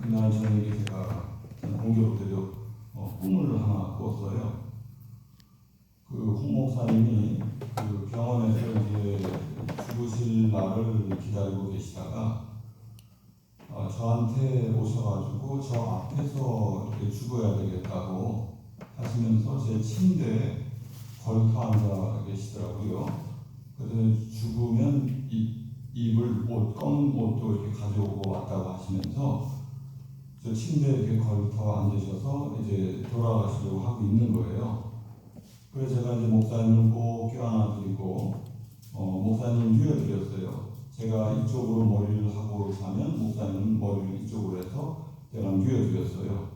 그날 저녁에 제가 공교롭게도 꿈을 하나 꿨어요. 홍 목사님이 그 병원에서 이제 죽으실 날을 기다리고 계시다가 저한테 오셔가지고 저 앞에서 이렇게 죽어야 되겠다고 하시면서 제 침대에 걸터 앉아 계시더라고요. 그래서 죽으면 입을 검은 옷도 이렇게 가져오고 왔다고 하시면서 저 침대에 이렇게 걸터 앉으셔서 이제 돌아가시려고 하고 있는 거예요. 그래서 제가 이제 목사님을 꼭 껴안아 드리고 목사님 누워드렸어요. 제가 이쪽으로 머리를 하고 자면 목사님은 머리를 이쪽으로 해서 제가 누워드렸어요.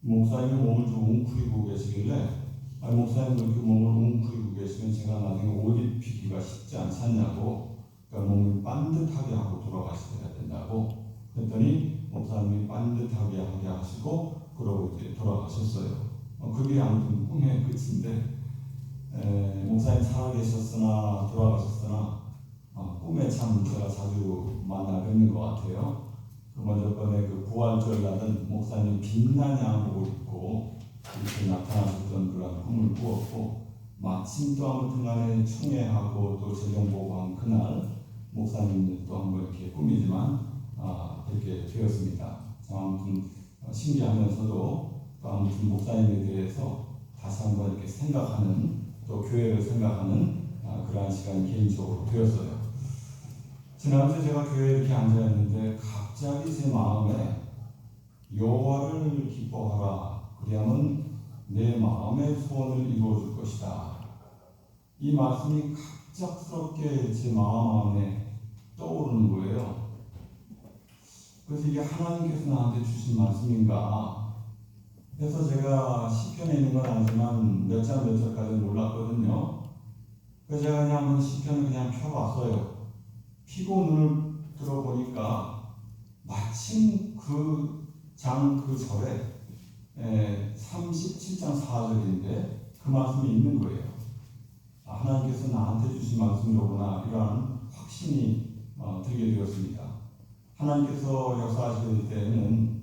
목사님이 몸을 좀 웅크리고 계시길래 목사님 그렇게 몸을 웅크리고 계시면 제가 나중에 옷 입히기가 쉽지 않지 않냐고, 그러니까 몸을 반듯하게 하고 돌아가셔야 된다고 했더니 목사님이 반듯하게 하게 하시고 그러고 이제 돌아가셨어요. 그게 아무튼 꿈의 끝인데 목사님 살아계셨으나 돌아가셨으나 꿈에 참 제가 자주 만나 뵙는 것 같아요. 먼저 번에 그 부활절 날은 목사님 빛난 양복을 입고 이렇게 나타나셨던 그런 꿈을 꾸었고, 마침 또 아무튼 간에 충애하고 또 재경보고한 그날 목사님도 또 한번 이렇게 꿈이지만 이렇게 되었습니다. 아무튼 신기하면서도 또 아무튼 목사님에 대해서 다시 한번 이렇게 생각하는, 또 교회를 생각하는 그러한 시간이 개인적으로 되었어요. 지난주에 제가 교회에 이렇게 앉아있는데 갑자기 제 마음에 여호와를 기뻐하라 그리하면 내 마음의 소원을 이루어줄 것이다, 이 말씀이 갑작스럽게 제 마음 안에 떠오르는 거예요. 그래서 이게 하나님께서 나한테 주신 말씀인가? 그래서 제가 시편에 있는 건 아니지만 몇 장 몇 절까지 몰랐거든요. 그래서 제가 그냥 한번 시편을 그냥 펴봤어요. 피고 눈을 들어보니까 마침 그 절에 37장 4절인데 그 말씀이 있는 거예요. 하나님께서 나한테 주신 말씀이로구나, 이러한 확신이 들게 되었습니다. 하나님께서 역사하실 때는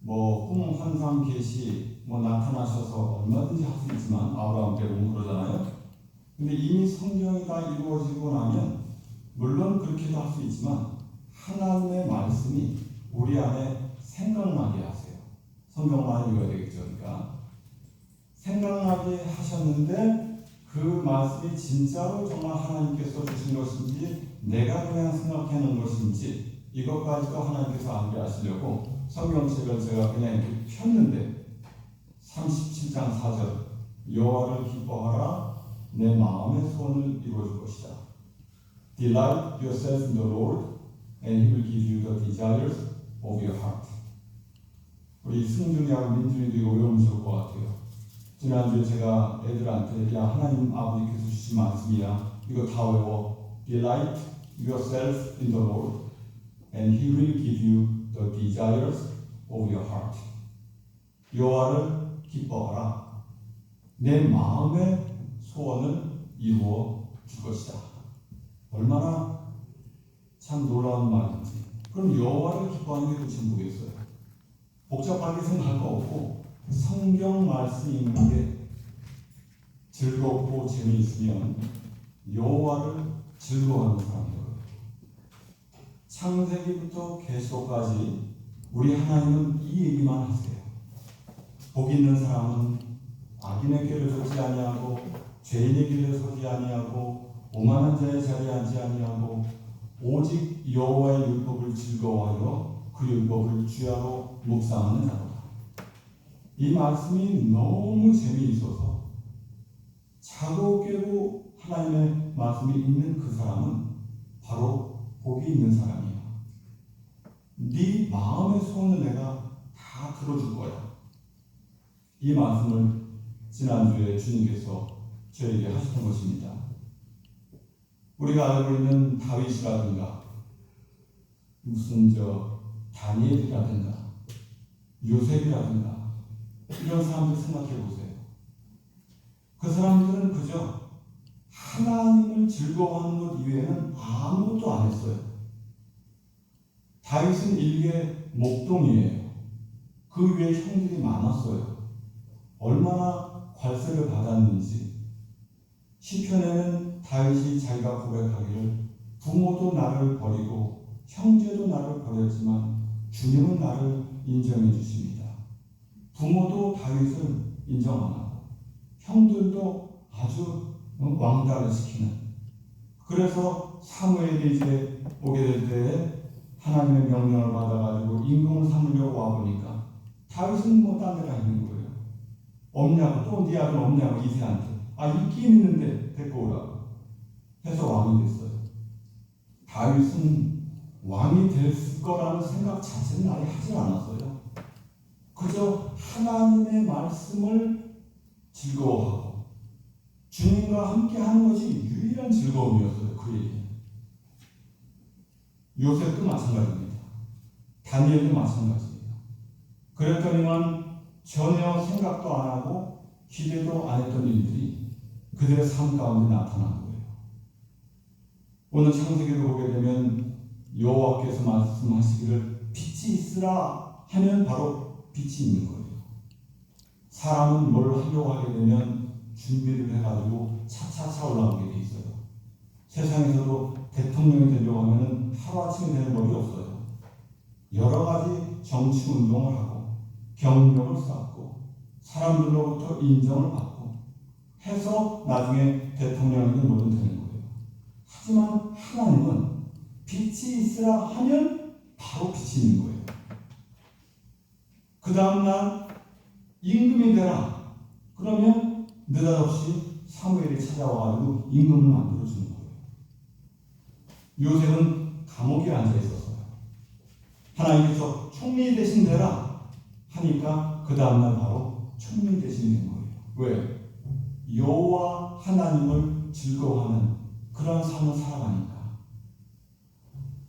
꿈, 환상, 계시 나타나셔서 얼마든지 할 수 있지만 아브라함 때 보면 그러잖아요. 근데 이미 성경이 다 이루어지고 나면 물론 그렇게도 할 수 있지만 하나님의 말씀이 우리 안에 생각나게 하세요. 성경 많이 읽어야 되겠죠. 그러니까 생각나게 하셨는데 그 말씀이 진짜로 정말 하나님께서 주신 것인지 내가 그냥 생각해놓은 것인지 이것까지도 하나님께서 알게 하시려고 성경책을 제가 그냥 이렇게 폈는데 37장 4절 여호와를 기뻐하라 내 마음의 소원을 이루어줄 것이다. Delight yourself in the Lord and He will give you the desires of your heart. 우리 승준이하고 민준이도 이거 외우면 좋을 것 같아요. 지난주에 제가 애들한테 야 하나님 아버지께서 주신 말씀이야, 이거 다 외워. Delight yourself in the Lord and He will give you the desires of your heart. 여호와를 기뻐하라 내 마음의 소원을 이루어 줄 것이다. 얼마나 참 놀라운 말인지. 그럼 여호와를 기뻐하는 게 도대체 뭐겠어요? 복잡하게 생각할 거 없고 성경 말씀 읽는 게 즐겁고 재미있으면 여호와를 즐거워하는 사람이에요. 창세기부터 계시록까지 우리 하나님은 이 얘기만 하세요. 복 있는 사람은 악인의 길을 걷지 아니하고 죄인의 길을 서지 아니하고 오만한 자의 자리에 앉지 아니하고 오직 여호와의 율법을 즐거워하여 그 율법을 주야로 묵상하는 자로다. 이 말씀이 너무 재미있어서 자고 깨고 하나님의 말씀이 있는 그 사람은 바로 복이 있는 사람이에요. 네 마음의 소원을 내가 다 들어줄 거야. 이 말씀을 지난주에 주님께서 저에게 하셨던 것입니다. 우리가 알고 있는 다윗이라든가 무슨 다니엘이라든가 요셉이라든가 이런 사람들 생각해 보세요. 그 사람들은 그저 하나님을 즐거워하는 것 이외에는 아무것도 안 했어요. 다윗은 일개 목동이에요. 그 위에 형들이 많았어요. 얼마나 관세를 받았는지. 시편에는 다윗이 자기가 고백하기를 부모도 나를 버리고 형제도 나를 버렸지만 주님은 나를 인정해 주십니다. 부모도 다윗을 인정 안 하고 형들도 아주 왕따를 시키는. 그래서 사무엘이 이제 오게 될 때에 하나님의 명령을 받아가지고 임금을 삼으려고 와보니까 다윗은 뭐 딴 데가 있는 거예요. 없냐고, 또 네 아들 없냐고 이새한테. 있긴 있는데 데리고 오라고 해서 왕이 됐어요. 다윗은 왕이 될 거라는 생각 자체는 아예 하지 않았어요. 그저 하나님의 말씀을 즐거워하고 주님과 함께 하는 것이 유일한 즐거움이었어요. 그에게. 요셉도 마찬가지입니다. 다니엘도 마찬가지입니다. 그랬더니만 전혀 생각도 안 하고 기대도 안 했던 일들이 그들의 삶 가운데 나타난 거예요. 오늘 창세기를 보게 되면 여호와께서 말씀하시기를 빛이 있으라 하면 바로 빛이 있는 거예요. 사람은 뭘 하려고 하게 되면 준비를 해가지고 차차차 올라오게 돼 있어요. 세상에서도 대통령이 되려고 하면 하루아침에 되는 법이 없어요. 여러 가지 정치 운동을 하고 경력을 쌓고 사람들로부터 인정을 받고 해서 나중에 대통령이든 뭐든 되는 거예요. 하지만 하나님은 빛이 있으라 하면 바로 빛이 있는 거예요. 그 다음날 임금이 되라 그러면 느닷없이 사무엘이 찾아와가지고 임금을 만들어주는 거예요. 요셉은 감옥에 앉아 있었어요. 하나님께서 총리 대신 되라 하니까 그 다음날 바로 총리 대신이 된 거예요. 왜? 여호와 하나님을 즐거워하는 그런 삶을 살아가니까.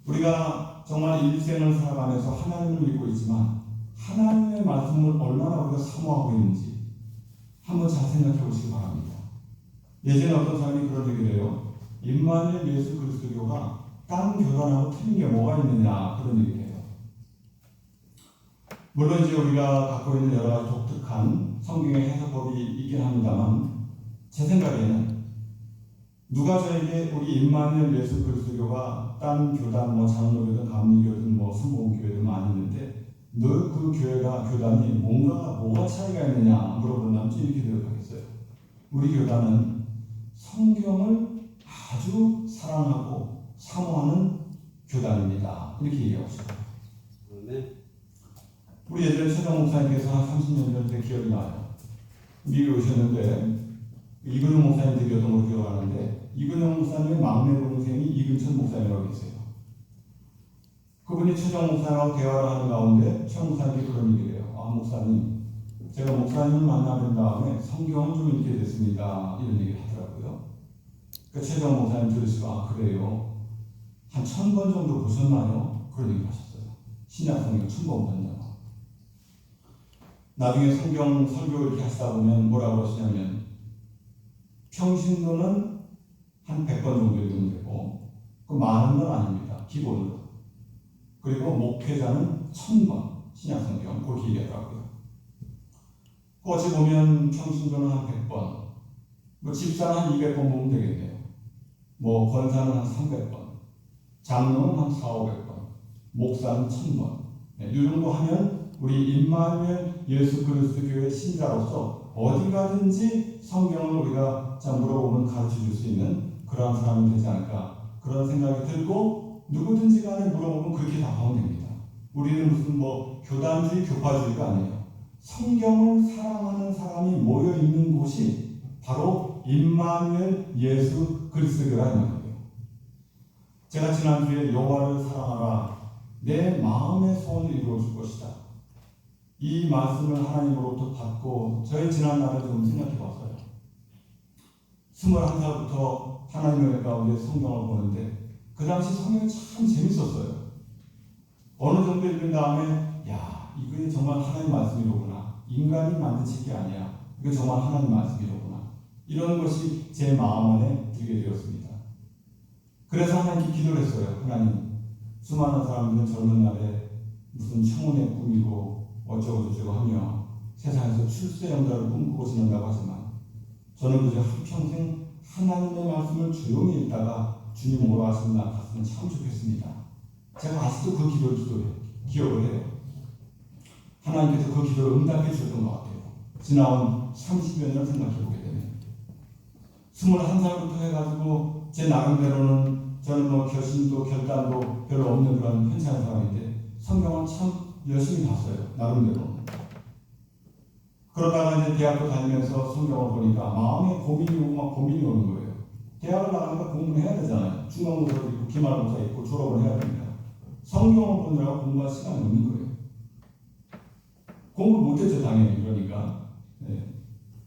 우리가 정말 일생을 살아가면서 하나님을 믿고 있지만 하나님의 말씀을 얼마나 우리가 사모하고 있는지 한번 잘 생각해 보시기 바랍니다. 예전에 어떤 사람이 그런 얘기를 해요. 임마누엘 예수 그리스도교가 다른 교단하고 틀린 게 뭐가 있느냐 그런 얘기를 해요. 물론 이제 우리가 갖고 있는 여러 가지 독특한 성경의 해석법이 있긴 합니다만 제 생각에는 누가 저에게 우리 임마누엘 예수 그리스도교가 딴 교단 뭐 장로교든 감리교든 뭐 순복음교회든 많이 있는데 너 그 교단이 뭐가 차이가 있느냐 물어본다면 이렇게 대답하겠어요. 우리 교단은 성경을 아주 사랑하고 사모하는 교단입니다. 이렇게 얘기하고 싶어요. 네. 우리 예전에 최정 목사님께서 한 30년 전에 기억이 나요. 미국에 오셨는데 이근영 목사님 댁이었던 걸로 기억하는데 이근영 목사님의 막내 동생이 이근천 목사님이라고 계세요. 그분이 최정 목사님하고 대화를 하는 가운데 최 목사님께 그런 얘기를 해요. 목사님, 제가 목사님을 만나본 다음에 성경은 좀 읽게 됐습니다. 이런 얘기를 하더라고요. 그 최정 목사님 들으시고 그래요? 한 1000번 정도 보셨나요? 그런 얘기를 하셨어요. 신약 성경 1000번 본다고. 나중에 성경 설교 이렇게 하시다 보면 뭐라고 하시냐면 평신도는 한 100번 정도 읽으면 되고 그 많은 건 아닙니다. 기본으로. 그리고 목회자는 1000번 신약성경 그렇게 얘기하더라고요. 어찌 보면 평신도는 한 100번, 뭐 집사는 한 200번 보면 되겠네요. 뭐 권사는 한 300번, 장로는 한 400~500번, 목사는 1000번. 이 정도 하면 우리 임마누엘 예수 그리스도 교회 신자로서 어디 가든지 성경을 우리가 물어보면 가르쳐 줄 수 있는 그런 사람이 되지 않을까 그런 생각이 들고 누구든지 간에 물어보면 그렇게 답하면 됩니다. 우리는 무슨 뭐 교단주의, 교파주의가 아니에요. 성경을 사랑하는 사람이 모여 있는 곳이 바로 임마누엘 예수 그리스도교라 이 말이에요. 제가 지난주에 여호와를 사랑하라 내 마음의 소원을 이루어줄 것이다. 이 말씀을 하나님으로부터 받고 저의 지난 날을 좀 생각해 봤어요. 21살부터 하나님의 가운데 성경을 보는데 그 당시 성경이 참 재밌었어요. 어느 정도 읽은 다음에 이게 정말 하나님 말씀이로구나. 인간이 만든 책이 아니야. 이게 정말 하나님 말씀이로구나. 이런 것이 제 마음 안에 들게 되었습니다. 그래서 하나님께 기도를 했어요. 하나님, 수많은 사람들은 젊은 날에 무슨 청혼에 꾸미고 어쩌고저쩌고 하며 세상에서 출세 영달을 꿈꾸고 지낸다고 하지만 저는 그저 한평생 하나님의 말씀을 조용히 읽다가 주님 오라 하시는 날 갔으면 참 좋겠습니다. 제가 아직도 그 기도를 기억을 해요. 하나님께서 그 기도를 응답해 주셨던 것 같아요. 지나온 30여 년을 생각해보게 되면 21살부터 해가지고 제 나름대로는 저는 뭐 결심도 결단도 별로 없는 그런 현찬한 사람인데 성경을 참 열심히 봤어요. 나름대로. 그러다가 이제 대학교 다니면서 성경을 보니까 마음에 고민이 오고 막 고민이 오는 거예요. 대학을 나가니까 공부를 해야 되잖아요. 중간고사도 있고 기말고사 있고 졸업을 해야 됩니다. 성경을 보느라고 공부할 시간이 없는 거예요. 공부를 못했죠 당연히. 그러니까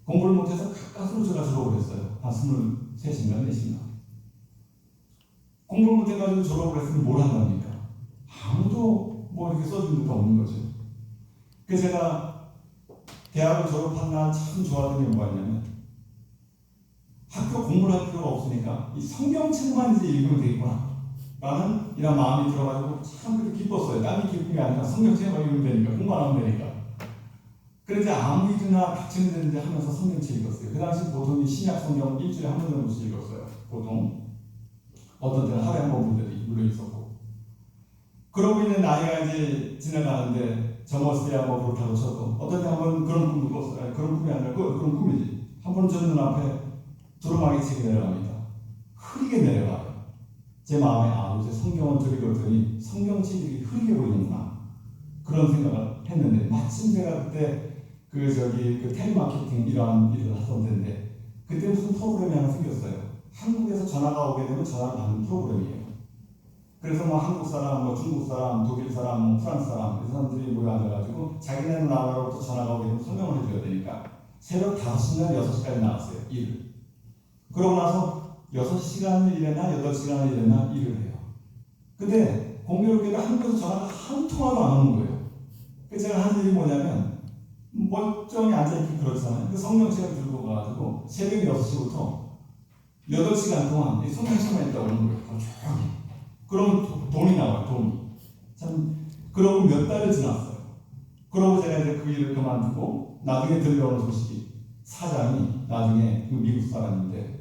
공부를 못해서 가까스로 제가 졸업을 했어요. 한 23인가 4인가. 공부를 못해가지고 졸업을 했으면 뭘 한답니까? 아무도 뭐 이렇게 써준 것도 없는 거죠. 그래서 제가 대학을 졸업한 날 참 좋아하던 게 뭐가 있냐면 학교 공부를 할 필요가 없으니까 이 성경책만 이제 읽으면 되겠구나 라는 이런 마음이 들어가지고 참 그렇게 기뻤어요. 땀이 기쁜 게 아니라 성경책만 읽으면 되니까 공부 안 하면 되니까. 그래서 아무 일이나 닥치는 데는데 하면서 성경책 읽었어요. 그 당시 보통 신약 성경 일주일에 한 번 정도씩 읽었어요. 보통 어떤 때는 하루에 한 번 본 때도 물론 있었고. 그러고 있는 나이가 이제 지나가는데 젊었을 때야 뭐 그렇다고 쳐도 어떤 때 한 번 그런 꿈을 꿨어요. 그런 꿈이 아니라 그런 꿈이지. 한 번 저 눈앞에 두루마기 책이 내려갑니다. 흐리게 내려가요. 제 마음에 이제 성경을 들이었더니 성경책이 이렇게 흐리게 보이는구나 그런 생각을 했는데 마침 제가 그때 그 텔레마케팅 이러한 일을 하던 때인데 그때 무슨 프로그램이 하나 생겼어요. 한국에서 전화가 오게 되면 전화를 받는 프로그램이에요. 그래서 뭐 한국 사람, 뭐 중국 사람, 독일 사람, 뭐 프랑스 사람 이 사람들이 모여 앉아가지고 자기네 나라로부터 전화가 오게 되면 설명을 해줘야 되니까 새벽 5시나 6시까지 나왔어요. 일을. 그러고 나서 6시간을 일했나 8시간을 일했나 일을 해요. 근데 공교롭게도 한국에서 전화가 한 통화도 안 오는 거예요. 그래서 제가 하는 일이 뭐냐면 멀쩡히 앉아있기 그렇잖아요. 그 성경책을 들고 가가지고 새벽 6시부터 8시간 동안 이 성경책만 있다고 오는 거예요. 조용히. 그럼 돈이 나와요. 돈이. 참 그러고 몇 달을 지났어요. 그러고 제가 이제 그 일을 그만두고 나중에 들려오는 소식이 사장이 나중에 그 미국 사람인데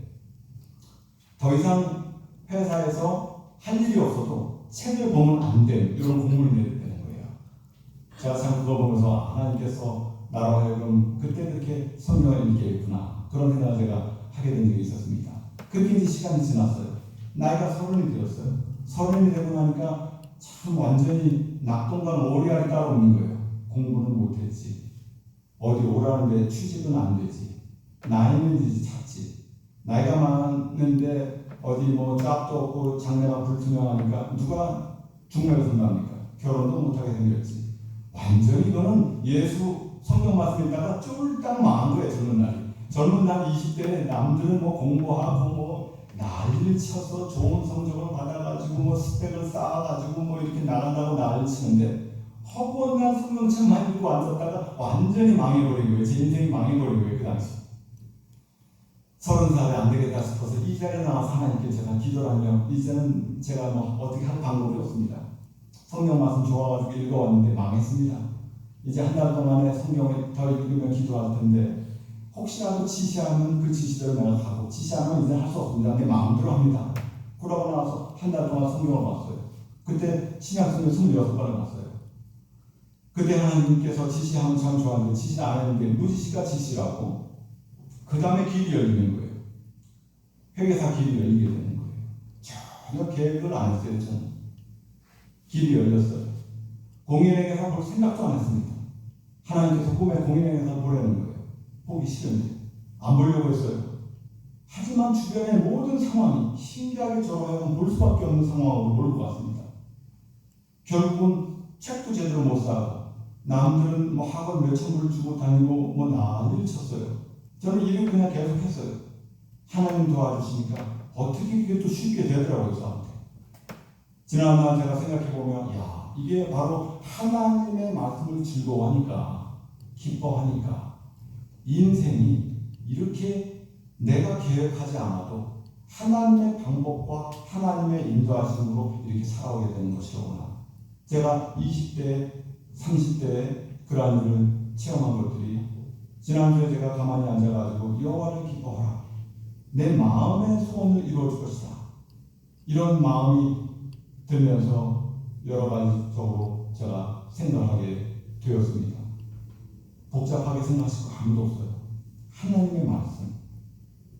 더 이상 회사에서 할 일이 없어도 책을 보면 안 돼. 이런 공문을 내야 되는 거예요. 제가 참 그거 보면서 하나님께서 나로 하여금 그때 그렇게 성경을 읽겠구나 그런 생각을 제가 하게 된 적이 있었습니다. 그렇게 이제 시간이 지났어요. 나이가 30이 되었어요. 30이 되고 나니까 참 완전히 낙동강 오리알이 따라오는 거예요. 공부는 못했지. 어디 오라는데 취직은 안 되지. 나이는 이제 찼지. 나이가 많은데 어디 뭐 짝도 없고 장래가 불투명하니까 누가 중매를 선답니까? 결혼도 못하게 생겼지. 완전히 이거는 예수 성경 말씀 읽다가 쫄딱 망한 거예요. 젊은 날 20대에 남들은 뭐 공부하고 뭐 난리를 쳐서 좋은 성적을 받아가지고 뭐 스펙을 쌓아가지고 뭐 이렇게 나간다고 난리를 치는데 허구한 성경책만 읽고 앉았다가 완전히 망해버린 거예요. 제 인생이 망해버린 거예요. 그 당시 30살에 안 되겠다 싶어서 이 자리에 나와서 하나님께 제가 기도를 하며 이제는 제가 뭐 어떻게 할 방법이 없습니다. 성경 말씀 좋아가지고 읽어왔는데 망했습니다. 이제 한 달 동안에 성경을 더 읽으면 기도할 텐데 혹시라도 지시하면 그 지시대로 내가 가고 지시하면 이제 할 수 없습니다. 내 마음대로 합니다. 그러고 나서 한 달 동안 성경을 봤어요. 그때 신약성경 26번을 봤어요. 그때 하나님께서 지시하면 참 좋았는데 지시 안 했는데 무지시가 지시라고 그 다음에 길이 열리는 거예요. 회계사 길이 열리게 되는 거예요. 전혀 계획을 안 했어요. 저는. 길이 열렸어요. 공인회계사 볼 생각도 안 했습니다. 하나님께서 꿈에 공인회계사 보내는 거예요. 보기 싫은데 안 보려고 했어요. 하지만 주변의 모든 상황이 신기하게 저로 볼 수밖에 없는 상황으로 몰고 갔습니다. 결국은 책도 제대로 못 사고 남들은 뭐 학원 몇천 불을 주고 다니고 뭐 난리를 쳤어요. 저는 일을 그냥 계속했어요. 하나님 도와주시니까 어떻게 그게 또 쉽게 되더라고요. 저한테. 지난날 제가 생각해보면 이게 바로 하나님의 말씀을 즐거워하니까 기뻐하니까 인생이 이렇게 내가 계획하지 않아도 하나님의 방법과 하나님의 인도하심으로 이렇게 살아오게 되는 것이로구나. 제가 20대, 30대에 그러한 일을 체험한 것들이 지난주에 제가 가만히 앉아가지고 여호와를 기뻐하라. 내 마음의 소원을 이루어줄 것이다. 이런 마음이 들면서 여러 가지적으로 제가 생각하게 되었습니다. 복잡하게 생각하실 거 아무도 없어요. 하나님의 말씀,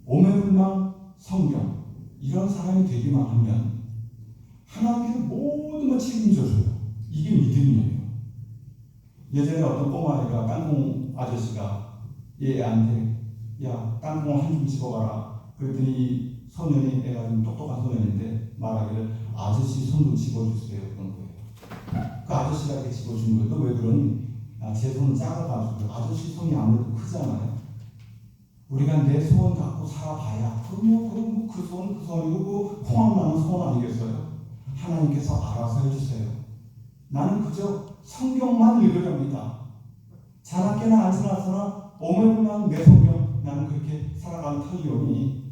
오매불망 성경, 이런 사람이 되기만 하면 하나님께서 모든 걸 책임져 줘요. 이게 믿음이에요. 예전에 어떤 꼬마아이가 땅콩 아저씨가 얘한테 야 땅콩 한 줌 집어가라. 그랬더니 이 소년이 애가 좀 똑똑한 소년인데 말하기를 아저씨 손 좀 집어주세요. 그런 거예요. 그 아저씨가 이렇게 집어준 거예요. 너 왜 그러니? 제 손은 작아가지고 아저씨 손이 아무래도 크잖아요. 우리가 내 소원 갖고 살아봐야 그럼 그 손이고 콩알 나는 소원 아니겠어요? 하나님께서 알아서 해주세요. 나는 그저 성경만 읽으렵니다. 자나깨나 안 지나서나 오매불망 내 성경 나는 그렇게 살아가는 터이오니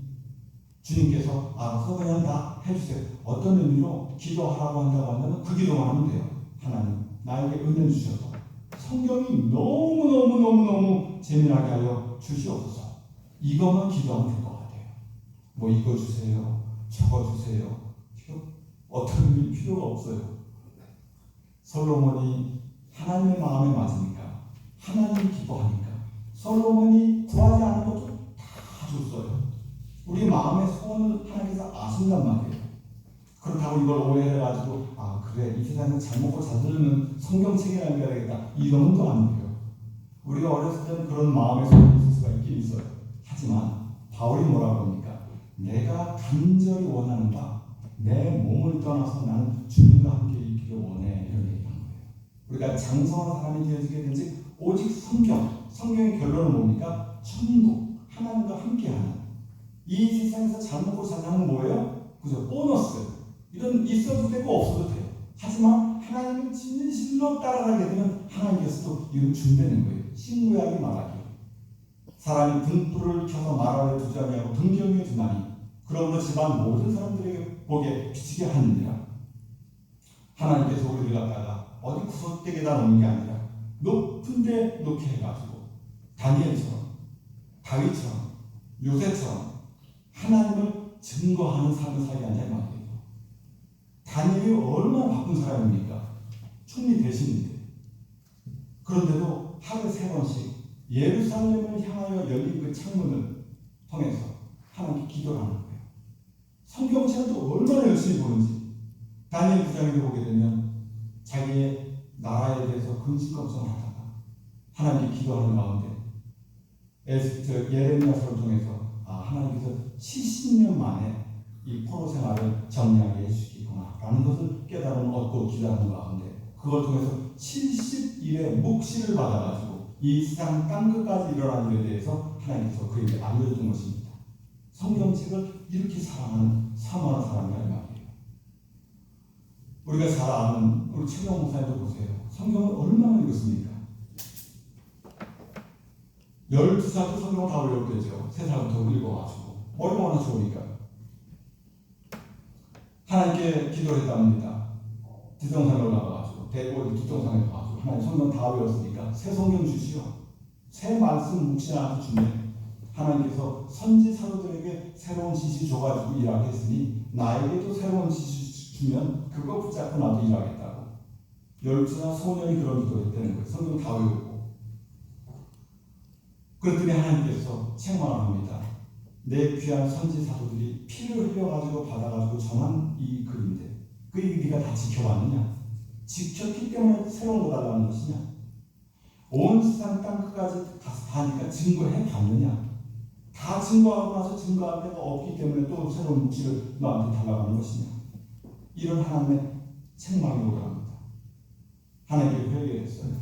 주님께서 알아서 그냥 다 해주세요. 어떤 의미로 기도하라고 한다고 한다면 그 기도만 하면 돼요. 하나님 나에게 은혜 주셔서 성경이 너무 재미나게 하여 주시옵소서. 이것만 기도하면 될 것 같아요. 뭐 이거 주세요, 저거 주세요. 어떤 의미 필요가 없어요. 솔로몬이 하나님의 마음에 맞으니까, 하나님이 기뻐하니까 솔로몬이 구하지 않은 것도 다 줬어요. 우리 마음의 소원을 하나님께서 아신단 말이에요. 그렇다고 이걸 오해해가지고 그래 이 세상에 잘 먹고 잘 살려면 성경책이나 읽어야겠다 이러면 또 안 돼요. 우리가 어렸을 때는 그런 마음의 소원이 있을 수가 있긴 있어요. 하지만 바울이 뭐라고 합니까? 내가 간절히 원하는 바 내 몸을 떠나서 나는 주님과 함께 있기를 원해. 이런 얘기한 거예요. 우리가 장성한 사람이 되어지게 된지 오직 성경의 결론은 뭡니까? 천국, 하나님과 함께하는. 이 세상에서 잘 먹고 잘 사는 뭐예요? 그죠? 보너스. 이런 있어도 되고 없어도 돼요. 하지만 하나님을 진실로 따라가게 되면 하나님께서도 이걸 준다는 거예요. 신구약이 말하기를 사람이 등불을 켜서 말 아래 두지 아니하고 등 위에 두나니 그러므로 집안 모든 사람들에게 보게 비치게 하느니라. 하나님께서 우리를 갖다가 어디 구석대기에다 놓는 게 아니라 높은 데 놓게 해가지고 다니엘처럼 다윗처럼 요새처럼 하나님을 증거하는 삶을 살게 한다 이 말이에요. 다니엘이 얼마나 바쁜 사람입니까? 총리 대신인데. 그런데도 하루에 3번씩 예루살렘을 향하여 열린 그 창문을 통해서 하나님께 기도를 하는 거예요. 성경책도 얼마나 열심히 보는지. 다니엘 9장에 보게 되면 자기의 나라에 대해서 근심걱정을 하다가 하나님께 기도하는 가운데 예레미야서를 통해서 하나님께서 70년 만에 이 포로 생활을 정리하게 해주시겠구나 라는 것을 깨달음을 얻고 기도하는 가운데 그걸 통해서 70일의 묵시를 받아가지고 이 세상 땅끝까지 일어난 일에 대해서 하나님께서 그에게 알려준 것입니다. 성경책을 이렇게 사랑하는 사모하는 사람이란 말이에요. 우리가 잘 아는 우리 최경 목사님도 보세요. 성경을 얼마나 읽었습니까? 12살도 성경을 다 외울 때죠. 3살부터 읽어가지고 머리가 워낙 좋으니까 하나님께 기도를 했답니다. 뒷동산에 올라가가지고 대고 뒷동산에 가가지고 하나님 성경 다 외웠으니까 새 성경 주시오. 새 말씀 묵신하고 주면 하나님께서 선지 사도들에게 새로운 지시 줘가지고 일하게 했으니 나에게도 새로운 지시 주면 그거 붙잡고 나도 일하겠다고. 12살 소년이 그런 기도를 했다는 거예요. 성경 다 외우고. 그랬더니 하나님께서 책망을 합니다. 내 귀한 선지 사도들이 피를 흘려가지고 받아가지고 전한 이 글인데 그 얘기 네가 다 지켜봤느냐? 지켰기 때문에 새로운 거 달라는 것이냐? 온 세상 땅끝까지 가서 다 네가 증거해 봤느냐? 다 증거하고 나서 증거할 데가 없기 때문에 또 새로운 묵시를 너한테 달라고 하는 것이냐? 이런 하나님의 책망이 오더랍니다. 하나님께 회개했어요.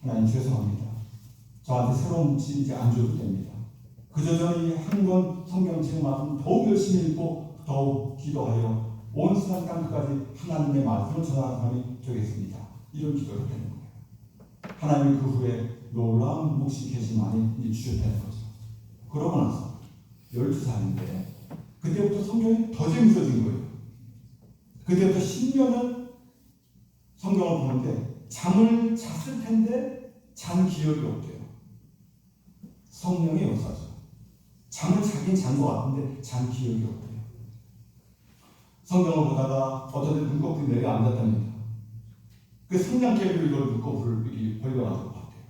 하나님 죄송합니다. 저한테 새로운 묵시 이제 안 줘도 됩니다. 그저 저는 한 권 성경책만큼 더욱 열심히 읽고 더욱 기도하여 온 세상 땅끝까지 하나님의 말씀을 전하는 사람이 되겠습니다. 이런 기도를 하는 거예요. 하나님이 그 후에 놀라운 묵시 계시만이 주셨다는 거죠. 그러고 나서 12살인데 그때부터 성경이 더 재밌어진 거예요. 그때부터 10년을 성경을 보는데 잠을 잤을 텐데 잔 기억이 없대요. 성령의 역사죠. 잠을 자긴 잔 것 같은데 잔 기억이 없대요. 성경을 보다가 어떤 데 눈꺼풀이 내려 앉았답니다. 그 성냥개비로 이걸 눈꺼풀을 이렇게 벌려가지고 봤대요.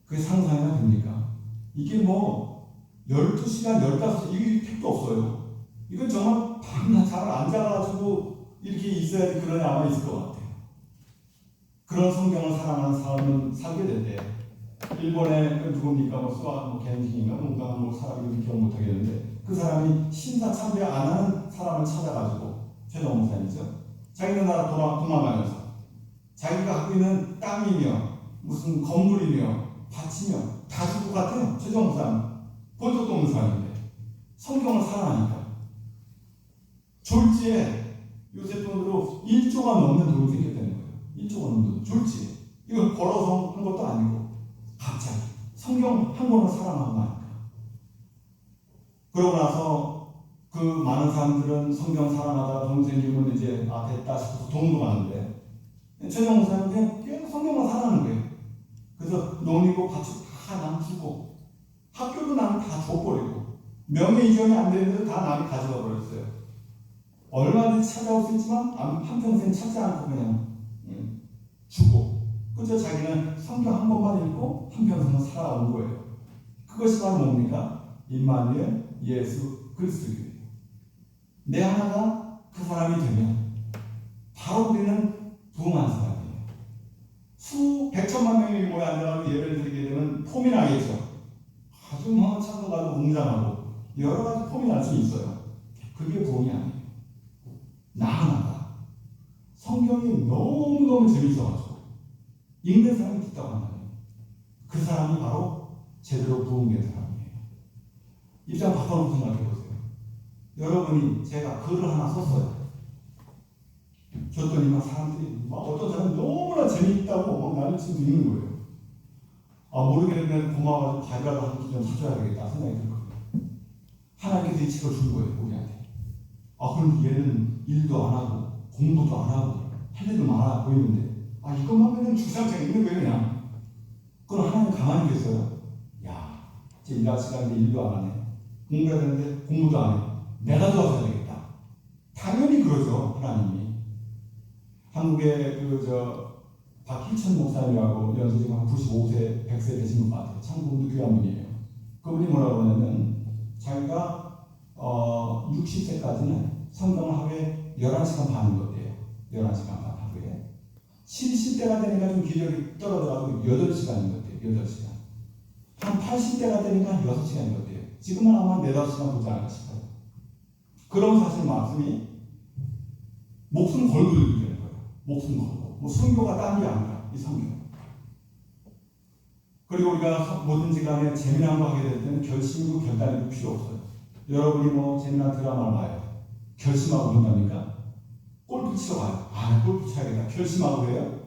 그게 상상이나 됩니까? 이게 뭐 12시간, 15시간 이게 택도 없어요. 이건 정말 밤낮 잘 앉아가지고 이렇게 있어야지 그런 애 아마 있을 것 같아요. 그런 성경을 사랑하는 사람은 살게 됐대요. 일본의 그 누굽니까? 뭐 수아, 뭐 겐징인가 뭔가 뭐 사람이 기억 못하겠는데 그 사람이 신사 참배 안 하는 사람을 찾아가지고 최정 목사님이죠. 자기네 나라 도망가면서 자기가 갖고 있는 땅이며 무슨 건물이며 밭이며 다 줄 것 같아요. 최정 목사님 본 적도 없는 사람인데 성경을 사랑하니까 졸지에 요새 돈으로 1조가 넘는 돈이 생겼다는 거예요. 1조가 넘는 돈 졸지에 이걸 벌어서 한 것도 아니고 갑자기 성경 한 권을 사랑하고 나니까 그러고 나서 그 많은 사람들은 성경 사랑하다가 돈 생기면 이제 됐다 싶어서 돈도 많은데 최정 목사님은 그냥 계속 성경만 사랑하는 거예요. 그래서 논이고 밭이고 다 남 주고 학교도 남 다 줘버리고 명예 이전이 안 되는데도 다 남이 가져가 버렸어요. 얼마든지 찾아올 수 있지만 한평생 찾지 않고 그냥 주고 그저 자기는 성경 한 번만 읽고 한평생을 살아온 거예요. 그것이 바로 뭡니까? 임마누엘 예수 그리스도예요. 내 하나가 그 사람이 되면 바로 우리는 부흥한 사람이에요. 백천만 명이 모여 앉아가지고 예배를 드리게 되면 폼이 나겠죠. 아주 뭐 찬송가도 웅장하고 여러 가지 폼이 날 수 있어요. 그게 부흥이 아니에요. 나 하나가 성경이 너무너무 재밌어가지고 읽는 사람이 듣다고 한다면 그 사람이 바로 제대로 부흥된 사람이에요. 입장 바꿔놓고 생각해보세요. 여러분이 제가 글을 하나 썼어요. 줬더니 막 사람들이 어떤 사람이 너무나 재미있다고 막 나를 지금 읽는 거예요. 모르겠는데 고마워가지고 밥이라도 한 끼 좀 사줘야 되겠다 생각이 들 거예요. 하나님께서 이 책을 준 거예요, 우리한테. 그럼 얘는 일도 안 하고 공부도 안 하고 할 일도 많아 보이는데 이것만 그냥 주상장 읽는 거예요 그냥. 그럼 하나님 가만히 계세요. 야, 이제 일할 시간인데 일도 안 하네. 공부해야 되는데 공부도 안 해. 내가 도와줘야 되겠다. 당연히 그러죠 하나님이. 한국의 박희천 목사님이라고 연세 지금 한 95세, 100세 되신 분 같아요. 참 그분도 귀한 분이에요. 그분이 뭐라고 하냐면 자기가 60세까지는 성경을 하루에 11시간 반인 것이에요. 11시간 반 하루에. 70대가 되니까 좀 기력이 떨어져가지고 8시간인 것이에요. 8시간. 한 80대가 되니까 6시간인 것이에요. 지금은 아마 4-5시간 보지 않을까 싶어요. 그런 사실 말씀이 목숨 걸고 읽게 되는 거예요. 목숨 걸고. 뭐 성교가 딴 게 아니라 이 성경. 그리고 우리가 뭐든지 간에 재미난 거 하게 될 때는 결심이고 결단이 필요 없어요. 여러분이 뭐 재미난 드라마를 봐요. 결심하고 본답니까? 골프 치러 가요. 골프 쳐야겠다. 결심하고 해요.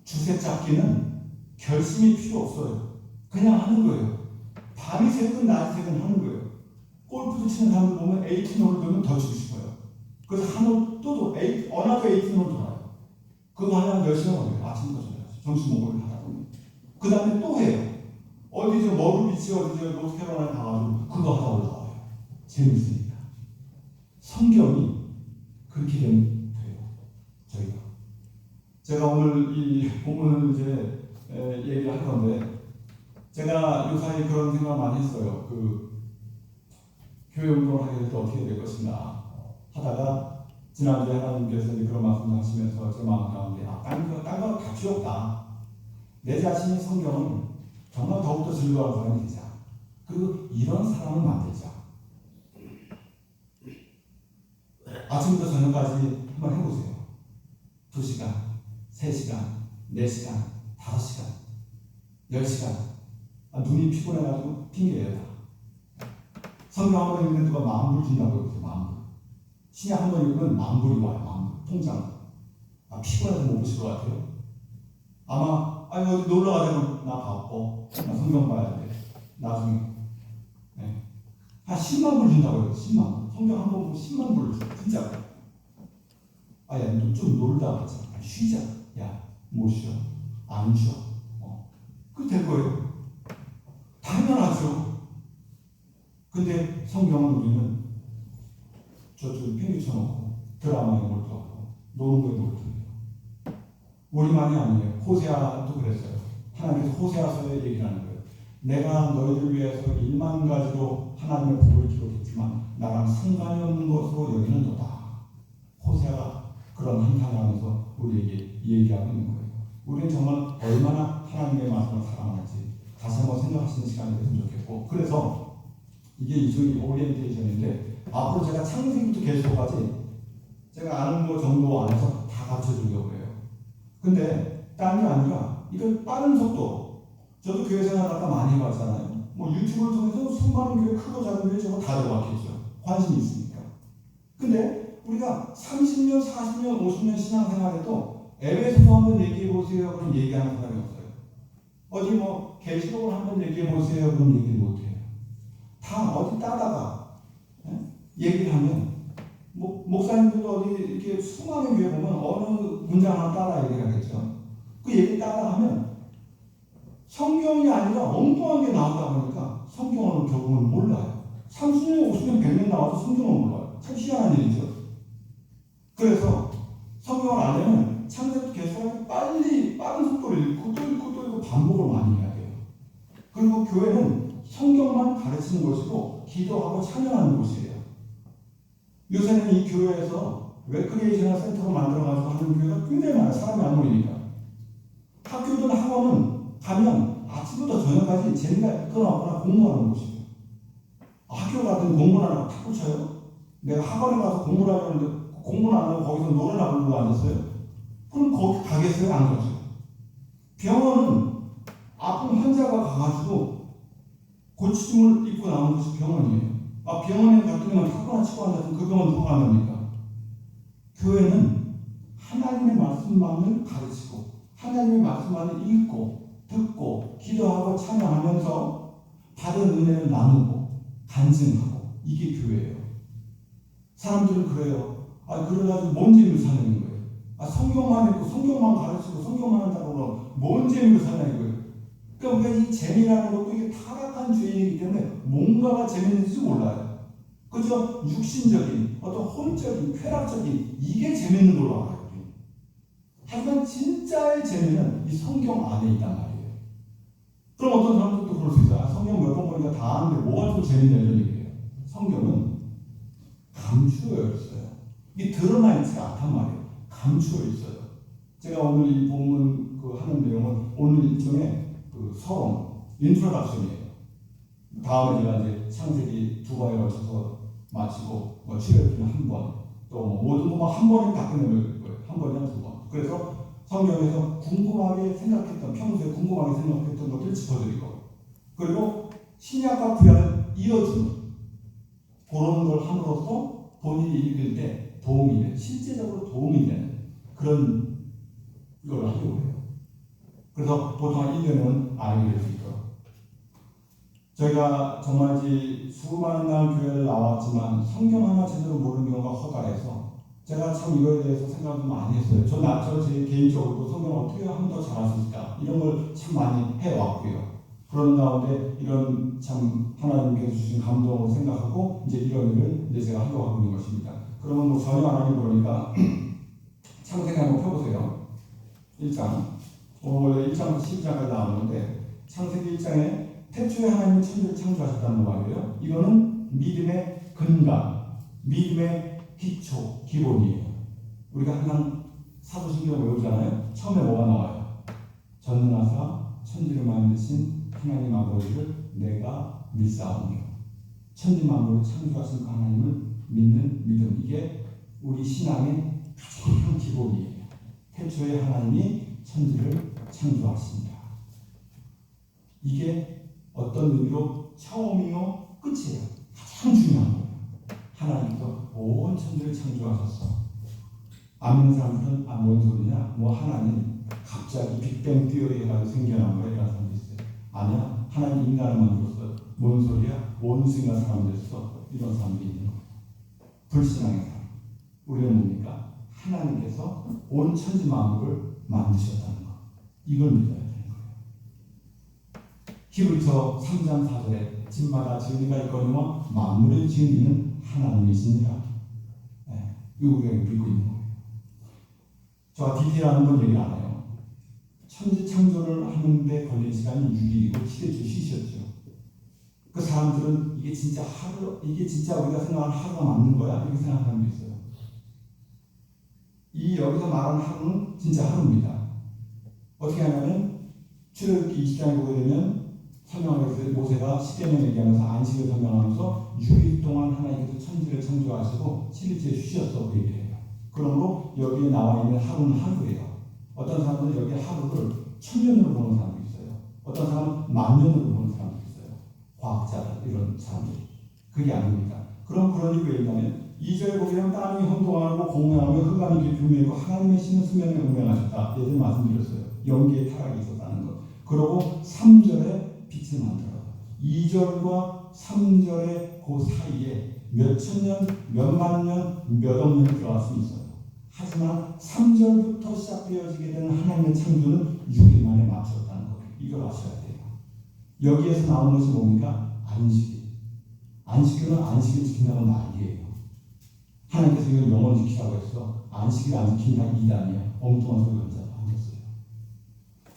주세 잡기는 결심이 필요 없어요. 그냥 하는 거예요. 밤이 새든 낮이 새든 하는 거예요. 골프도 치는 사람들 보면 18홀을 두면 더 치고 싶어요. 그래서 한 홀 또 어나더 18홀 돌아요. 그거 하려면 10시간 걸려요. 아침부터 저녁까지. 점심 먹으러 하다 보면. 그 다음에 또 해요. 머루비치 노스캐롤라이나 가가지고 그거 하다 올라와요. 재밌으니까. 성경이 그렇게 되면 돼요. 저희가. 제가 오늘 이 본문을 이제 얘기를 할 건데 제가 요사이 그런 생각 많이 했어요. 교회 운동을 하게 될 때 어떻게 될 것인가 하다가 지난주에 하나님께서 그런 말씀을 하시면서 제 마음 가운데 딴 거 다 필요 없다. 내 자신이 성경을 정말 더욱더 즐거워하는 사람이 되자. 그리고 이런 사람을 만들자. 아침부터 저녁까지 한번 해보세요. 2시간, 3시간, 4시간, 5시간, 10시간. 눈이 피곤해가지고 핑계예요. 성경 한 번 읽는 누가 만불 준다고 해보세요. 만불. 신약 한 번 읽으면 만불이 와요. 만불. 통장. 피곤해서 못 보실 것 같아요. 아마 어디 놀러 가자면 나 바빠. 나 성경 봐야 돼. 나중에. 네. 한 10만 불 준다고 해요. 10만 불. 성경 한 번 보면 10만 불 줘. 진짜. 야, 좀 놀다 가자. 쉬자. 야, 못 쉬어. 안 쉬어. 성경은 우리는 저쪽 팽개쳐놓고 드라마에 몰두하고 노는 거에 몰두해요. 우리만이 아니에요. 호세아도 그랬어요. 하나님께서 호세아서에 얘기를 하는 거예요. 내가 너희를 위해서 1만 가지로 하나님의 복을 기록했지만 나랑 상관이 없는 것으로 여기는 너다. 호세아가 그런 한탄을 하면서 우리에게 얘기하고 있는 거예요. 우리는 정말 얼마나 하나님의 말씀을 사랑하는지 다시 한번 생각하시는 시간이 됐으면 좋겠고, 그래서 이게 일종의 오리엔테이션인데 앞으로 제가 창세기부터 계속까지 제가 아는 거 정도 안에서 다 갖춰주려고 해요. 근데 딴 게 아니라 이걸 빠른 속도, 저도 교회 생활 아까 많이 해봤잖아요. 뭐 유튜브를 통해서 수많은 교회, 크고 작은 교회 저거 다 들어봤겠죠. 관심이 있으니까. 근데 우리가 30년, 40년, 50년 신앙생활에도 앱에서도 한번 얘기해보세요 그럼 얘기하는 사람이 없어요. 어디 뭐 게시록을 한번 얘기해보세요 그럼 얘기 못해요. 다 어디 따다가 얘기를 하면 목사님들도 어디 이렇게 수많은 교회 보면 어느 문장 하나 따라 얘기하겠죠. 그 얘기 따라 하면 성경이 아니라 엉뚱한 게 나오다 보니까 성경을 결국은 몰라요. 30년, 50년, 100년 나와서 성경을 몰라요. 참 희한한 일이죠. 그래서 성경을 알려면 창세부터 계속 빨리 빠른 속도로 읽고 또 읽고 또 읽고 반복을 많이 해야 돼요. 그리고 교회는 성경만 가르치는 곳이고 기도하고 찬양하는 곳이에요. 요새는 이 교회에서 레크리에이셔널 센터로 만들어가지고 하는 교회가 굉장히 많아요. 사람이 안 모이니까. 학교든 학원은 가면 아침부터 저녁까지 재미가 있거나 공부하는 곳이에요. 학교 같은 공부를 안 하고 탁구 쳐요? 내가 학원에 가서 공부를 하려는데 공부는 안 하고 거기서 노래나 부르고 앉았어요? 그럼 거기 가겠어요? 안 가죠. 병원은 아픈 환자가 가가지고 고치침을 입고 나오는 것이 병원이에요. 병원에 갔더니 탁구나 치고 앉아서 그 병원 누가 갑니까? 교회는 하나님의 말씀만을 가르치고 하나님의 말씀만을 읽고 듣고 기도하고 찬양하면서 받은 은혜를 나누고 간증하고, 이게 교회예요. 사람들은 그래요. 그래가지고 뭔 재미로 사는 거예요. 성경만 읽고 성경만 가르치고 성경만 한다고 그러면 뭔 재미로 사는 거예요. 그러니까 우리가 이 재미라는 것도 이게 타락한 죄이기 때문에 뭔가가 재밌는지 몰라요. 그저 육신적인 어떤 혼적인 쾌락적인 이게 재밌는 걸로 알아요. 하지만 진짜의 재미는 이 성경 안에 있단 말이에요. 그럼 어떤 사람들도 그럴 수 있어요. 성경 몇 번 보니까 다 아는데 뭐가 좀 재밌냐 이런 얘기예요. 성경은 감추어 있어요. 이게 드러나 있지가 않단 말이에요. 감추어 있어요. 제가 오늘 이 본문 하는 내용은 오늘 일종의 서론, 인트로덕션이에요. 다음에 제가 이제 창세기 2번에 걸쳐서 마치고 출애굽기는 한 번, 또 모든 것만 한 번에 다 끝내는 거예요. 한 번이나 2번. 그래서 성경에서 궁금하게 생각했던, 평소에 궁금하게 생각했던 것들을 짚어드리고, 그리고 신약과 구약을 이어주는 그런 걸 함으로써 본인이 읽을 때 도움이 되는, 실제적으로 도움이 되는 그런 걸 하려고 해요. 그래서 보통 1년은 알게 될 수 있도록. 저희가 정말 수많은 날 교회를 나왔지만 성경 하나 제대로 모르는 경우가 허다해서 제가 참 이거에 대해서 생각을 많이 했어요. 제 개인적으로도 성경을 어떻게 하면 더 잘할 수 있을까 이런 걸 참 많이 해왔고요. 그런 가운데 이런 참 하나님께서 주신 감동을 생각하고 이제 이런 일을 이제 제가 하려고 하고 있는 것입니다. 그러면 전혀 안 하니 그러니까 창세기 한번 펴보세요. 1장. 원래 1장부터 12장까지 나오는데 창세기 1장에 태초에 하나님이 천지를 창조하셨다는 말이에요. 이거는 믿음의 근간, 믿음의 기초, 기본이에요. 우리가 항상 사도신경 외우잖아요. 처음에 뭐가 나와요? 전능하사 천지를 만드신 하나님 아버지를 내가 믿사오며, 천지 만물을 창조하신 그 하나님을 믿는 믿음, 이게 우리 신앙의 가장 기본이에요. 태초에 하나님이 천지를 창조하십니다. 이게 어떤 의미로 처음이요 끝이에요. 가장 중요한 거예요. 하나님도 온 천지를 창조하셨어. 안 믿는 사람들은 뭔 소리냐? 하나님 갑자기 빅뱅 띠어리 해가지고 생겨난 거야 이런 사람도 있어요. 아니야, 하나님 인간을 만들었어요. 뭔 소리야? 원수가 사람 됐어. 이런 사람도 있는 거예요. 불신앙의 사람. 우리는 뭡니까? 하나님께서 온 천지 만물을 만드셨다는 거. 이걸 믿어야 되는 거예요. 히브리서 3장 4절에 집마다 지은이가 있거니와 만물의 지은이는 하나님이시니라. 네, 이거 우리가 믿고 있는 거예요. 저와 디테일한 건 얘기 안 해요. 천지 창조를 하는데 걸린 시간이 6일이고 7일 쉬셨죠. 그 사람들은 이게 진짜 우리가 생각하는 하루가 맞는 거야? 이렇게 생각하는 게 있어요. 이 여기서 말하는 하루는 진짜 하루입니다. 어떻게 하냐면 출애굽기 20장에 보게 되면 설명하겠어요. 모세가 십계명 얘기하면서 안식을 설명하면서 6일 동안 하나님께서 천지를 창조하시고 7일째 쉬셨다고 얘기해요. 그러므로 여기에 나와 있는 하루는 하루예요. 어떤 사람들은 여기 하루를 1000년으로 보는 사람도 있어요. 어떤 사람은 10,000년으로 보는 사람도 있어요. 과학자들 이런 사람들. 그게 아닙니다. 그럼 그런 이유가 있냐면 2절에 보면 땅이 혼동하고 공명하며 흑암이 깊음이고 하나님의 신은 수면에 운명하셨다. 예전에 말씀드렸어요. 연기에 타락이 있었다는 것. 그리고 3절에 빛을 만들어요. 2절과 3절의 그 사이에 몇 천년, 몇만 년, 몇억 년이 들어갈 수 있어요. 하지만 3절부터 시작되어지게 되는 하나님의 창조는 6일 만에 맞추었다는 거예요. 이걸 아셔야 돼요. 여기에서 나온 것이 뭡니까? 안식일. 안식일은 안식일 지킨다는 아니에요. 하나님께서 이걸 영원히 지키라고 했어. 안식일 안 지킨다 이단이야. 엉뚱한 소리 혼자 앉았어요.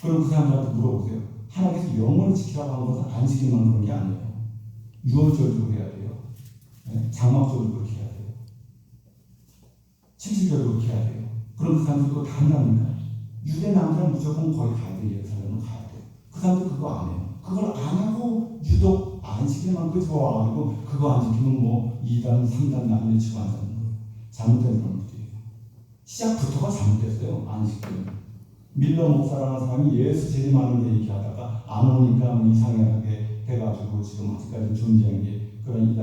그럼 그 사람들한테 물어보세요. 하나님께서 영원히 지키라고 한 것은 안식일만 그런 게 아니에요. 유월절도 해야 돼요. 장막절도 그렇게 해야 돼요. 칠칠절도 그렇게 해야 돼요. 그럼 그 사람들도 다 한답니까? 유대 남자는 무조건 거기 가야 돼요. 예루살렘은 가야 돼요. 그 사람들 그거 안 해요. 그걸 안 하고 유독 안식일만 끄집어와가지고 그거 안 지키면 뭐 2단, 3단 남녀 치고 앉는 거예요. 잘못된 그런 분들이에요. 시작부터가 잘못됐어요. 안식일은. 밀러 목사라는 사람이 예수 재림하는 데 얘기하다가 안 오니까 뭐 이상하게 돼가지고 지금 아직까지 존재하는 게 그런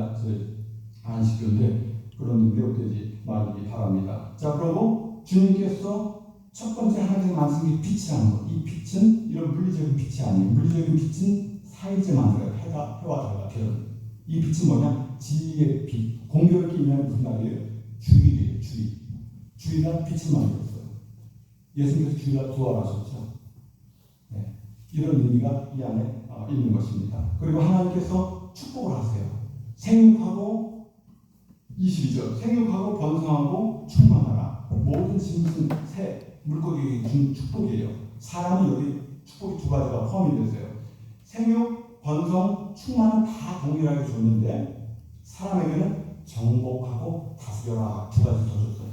안식일인데 그런 데 매혹되지 말기 바랍니다. 자, 그리고 주님께서 첫 번째 하나님의 말씀이 빛이라는 것. 이 빛은 이런 물리적인 빛이 아니에요. 물리적인 빛은 사이제 만들어요. 해와 달과 별은. 이 빛은 뭐냐? 진리의 빛. 공교롭게 의미하는 무슨 말이에요? 주일이에요. 주일. 주일날 빛을 만들었어요. 예수님께서 주일날 부활하셨죠. 네. 이런 의미가 이 안에 있는 것입니다. 그리고 하나님께서 축복을 하세요. 생육하고 22절. 생육하고 번성하고 충만하라. 모든 짐승, 새, 물고기에게 준 축복이에요. 사람은 여기 축복이 두 가지가 포함이 됐어요. 생육, 번성, 충만은 다 동일하게 줬는데 사람에게는 정복하고 다스려라 두 가지 더 줬어요.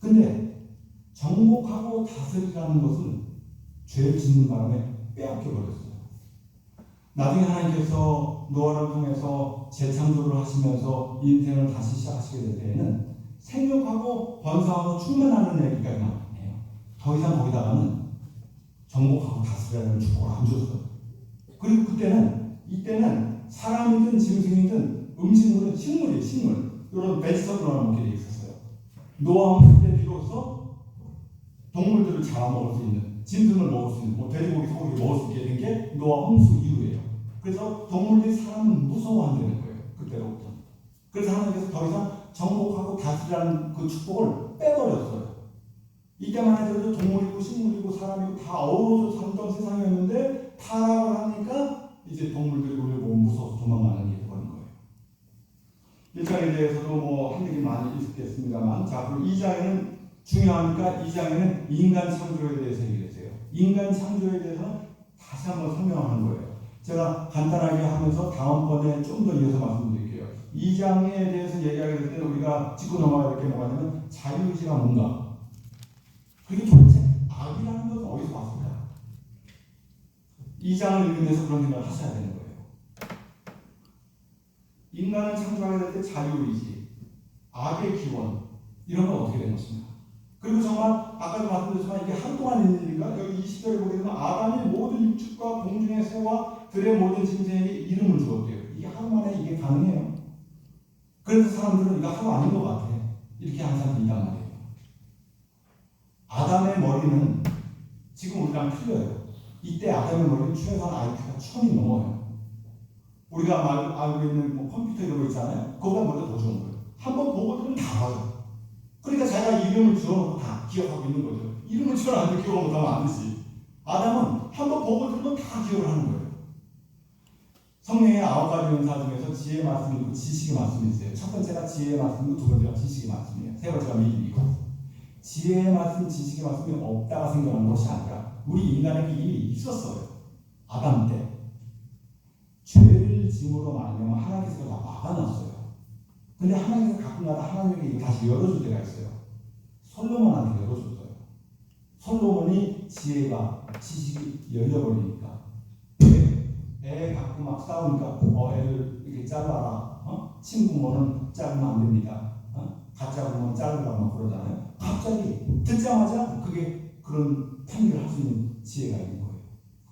근데 정복하고 다스리라는 것은 죄를 짓는 바람에 빼앗겨 버렸어요. 나중에 하나님께서 노아를 통해서 재창조를 하시면서 인생을 다시 시작하시게 될 때에는 생육하고 번성하고 충만하는 얘기가 나와요. 더 이상 거기다가는 정복하고 다스리라는 축복을 안 줬어요. 그리고 이때는 사람이든 짐승이든 음식물은 식물이에요. 식물. 이런 베지터블만 먹게 돼 있었어요. 노아 홍수 때 비로소 동물들을 잡아먹을 수 있는, 짐승을 먹을 수 있는, 뭐 돼지고기, 소고기 먹을 수 있게 된 게 노아 홍수 이후예요. 그래서 동물들이 사람을 무서워한다는 거예요. 그때로부터. 그래서 하나님께서 더 이상 정복하고 다스리라는 그 축복을 빼버렸어요. 이때만 해도 동물이고 식물이고 사람이고 다 어우러져 살던 세상이었는데 타락을 하니까 이제 동물들이 우리를 보고 무서워서 도망가는 게 되는 거예요. 1장에 대해서도 뭐 한 얘기 많이 있겠습니다만, 자, 그리고 2장에는 중요하니까 2장에는 인간 창조에 대해서 얘기했어요. 인간 창조에 대해서 다시 한번 설명하는 거예요. 제가 간단하게 하면서 다음번에 좀 더 이어서 말씀드릴게요. 2장에 대해서 얘기하게 될 때는 우리가 짚고 넘어가야 될 게 뭐가 되면 자유의지가 뭔가. 그게 도대체 악이라는 것은 어디서 왔을까? 2장을 읽으면서 그런 생각을 하셔야 되는 거예요. 인간을 창조하게 될 때 자유의지, 악의 기원, 이런 건 어떻게 된 것입니까? 그리고 정말 아까도 말씀드렸지만 이게 하루 동안 있는 일인가? 여기 20절에 보게 되면 아담이 모든 육축과 공중의 새와 들의 모든 짐승에게 이름을 주었대요. 이게 하루 만에 이게 가능해요. 그래서 사람들은 이거 하루 아닌 것 같아. 이렇게 하는 사람들이 있단 말이에요. 아담의 머리는 지금 우리랑 틀려요. 이때 아담의 머리는 최소한 IQ가 1000이 넘어요. 우리가 알고 있는 뭐 컴퓨터 이런 거 있잖아요. 그거보다 먼저 더 좋은 거예요. 한번 보고 들으면 다 봐요. 그러니까 자기가 이름을 지어놓고 다 기억하고 있는 거죠. 이름을 지어놨는데 기억을 못하면 안 되지. 아담은 한번 보고 들으면 다 기억을 하는 거예요. 성령의 9가지 은사 중에서 지혜의 말씀이 있고 지식의 말씀이 있어요. 첫 번째가 지혜의 말씀이고 두 번째가 지식의 말씀이에요. 세 번째가 믿음이고. 지혜의 말씀, 지식의 말씀이 없다가 생겨난 것이 아니라 우리 인간에게 이미 있었어요. 아담 때. 죄를 짐으로 말하면 하나님께서 다 막아놨어요. 근데 하나님께서 가끔가다 하나님에게 이거 다시 열어줄 때가 있어요. 솔로몬한테 열어줬어요. 솔로몬이 지혜가 지식이 열려버리니까 애 갖고 막 싸우니까 애를 이렇게 잘라라. 친구 모는 자르면 안 됩니다. 가짜 부모는 자르라고 막 그러잖아요. 갑자기 듣자마자 그게 그런 판결을 할 수 있는 지혜가 있는 거예요.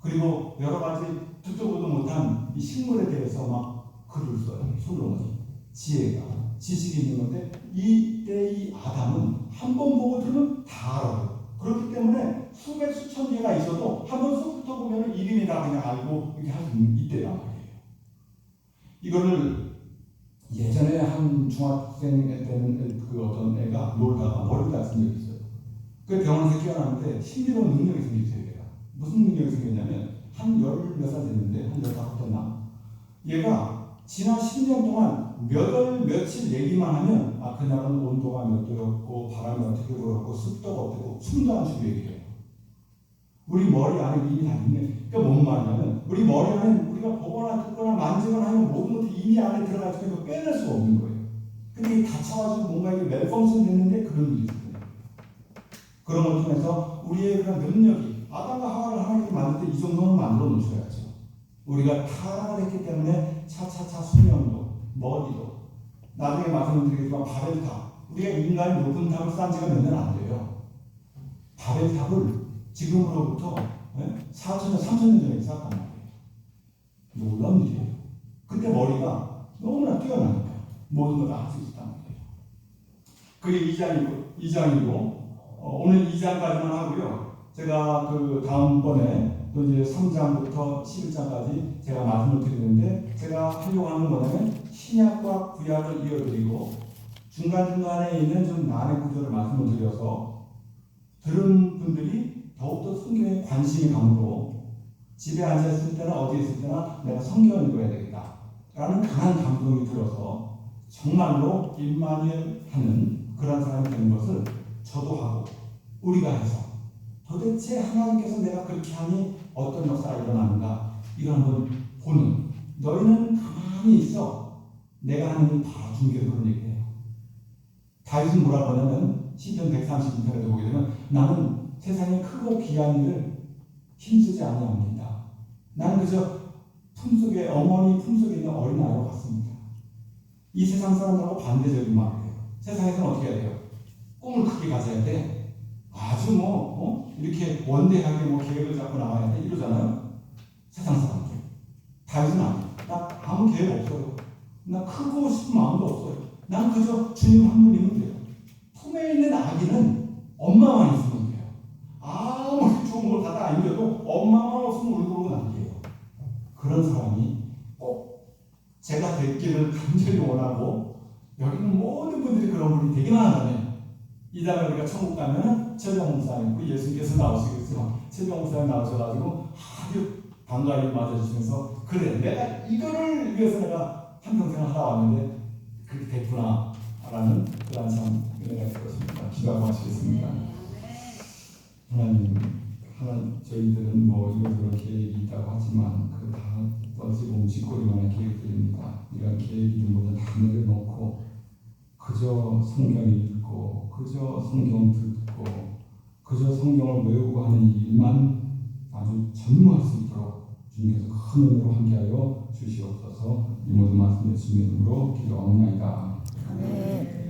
그리고 여러 가지 듣도 보도 못한 이 식물에 대해서 막 글을 써요. 솔로몬이. 지혜가 지식이 있는 건데 이때 이 아담은 한 번 보고 들으면 다 알아요. 그렇기 때문에 수백 수천 개가 있어도 한 번 쑥 훑어보면 이름이 다 그냥 알고 이렇게 할 수 있대란 말이에요. 이거를 예전에 한 중학생 때는 그 어떤 애가 놀다가 머리를 다친 적이 있어요. 그 병원에서 깨어났는데 신비로운 능력이 생겼어요. 얘가. 무슨 능력이 생겼냐면 한 10몇 살 됐는데 한 15 됐나? 얘가 지난 10년 동안 몇 월 며칠 얘기만 하면 그날은 온도가 몇 도였고 바람이 어떻게 불었고 습도가 어떻고 숨도 안 쉬고 얘기해요. 우리 머리 안에 이미 다 있네. 그러니까 뭔 말이냐면 우리 머리 안에 우리가 보거나 듣거나 만지거나 하면 모든 것들이 이미 안에 들어가 있으니까 빼낼 수가 없는 거예요. 근데 이게 다쳐가지고 뭔가 이게 멜펑션 됐는데 그런 일이 있어요. 그런 걸 통해서 우리의 그런 능력이 아담과 하와를 하나님께 만들 때 이 정도는 만들어 놓으셔야죠. 우리가 타락을 했기 때문에 차차차 수명도 머리도 나중에 말씀드리겠지만 바벨탑 우리가 인간이 높은 탑을 쌓은 지가 몇 년 안 돼요. 바벨탑을 지금으로부터 4,000년, 3,000년 전에 쌓았단 말이에요. 놀라운 일이에요. 그때 머리가 너무나 뛰어나니까 모든 걸 다 할 수 있었단 말이에요. 그게 2장이고 오늘 2장까지만 하고요. 제가 그 다음번에 또 이제 3장부터 11장까지 제가 말씀을 드리는데 제가 하려고 하는 건 뭐냐면 신약과 구약을 이어드리고 중간중간에 있는 좀 난해 구조를 말씀을 드려서 들은 분들이 더욱더 성경에 관심이 가므로 집에 앉아있을 때나 어디에 있을 때나 내가 성경을 읽어야 되겠다 라는 강한 감동이 들어서 정말로 임마누엘 하는 그런 사람이 되는 것을 저도 하고 우리가 해서 도대체 하나님께서 내가 그렇게 하니 어떤 역사가 일어나는가 이걸 한번 보는 너희는 가만히 있어 내가 하는 일 봐준 게 그런 얘기예요. 다윗은 뭐라고 하냐면 시편 132편에도 보게 되면 나는 세상에 크고 귀한 일을 힘쓰지 아니합니다. 나는 그저 품속에 어머니 품속에 있는 어린아이와 같습니다. 이 세상 사람들하고 반대적인 말이에요. 세상에서는 어떻게 해야 돼요? 꿈을 크게 가져야 돼. 아주 이렇게 원대하게 계획을 잡고 나가야 돼 이러잖아요. 세상 사람들. 다윗은 아니에요. 나 아무 계획 없어요. 나 크고 싶은 마음도 없어요. 난 그저 주님 한 분이면 돼요. 품에 있는 아기는 엄마만 있으면 돼요. 아무리 좋은 걸 다 안겨도 엄마만 없으면 울고 남겨요. 그런 사람이 꼭 제가 됐기를 간절히 원하고 여기는 모든 분들이 그런 분이 되게 많아요. 이따가 우리가 천국 가면 최병 목사님, 예수님께서 나오시겠지만 최병 목사님 나오셔가지고 아주 반가이 맞아주시면서 그래 내가 이거를 위해서 내가 한평생 하다 왔는데 그렇게 됐구나 라는 그런 참 은혜가 있을 것입니다. 기도하고 마치겠습니다. 하나님 저희들은 이것저것 계획이 있다고 하지만 그 다 어찌보면 쥐꼬리만한 계획들입니다. 이런 계획이 모두 다 내려놓고 그저 성경 읽고 그저 성경 듣고 그저 성경을 외우고 하는 일만 아주 전무할 수 있도록 주님께서 큰 은혜로 함께하여 주시옵소서. 이 모든 말씀 예수님의 이름으로 기도하옵나이다. 아멘.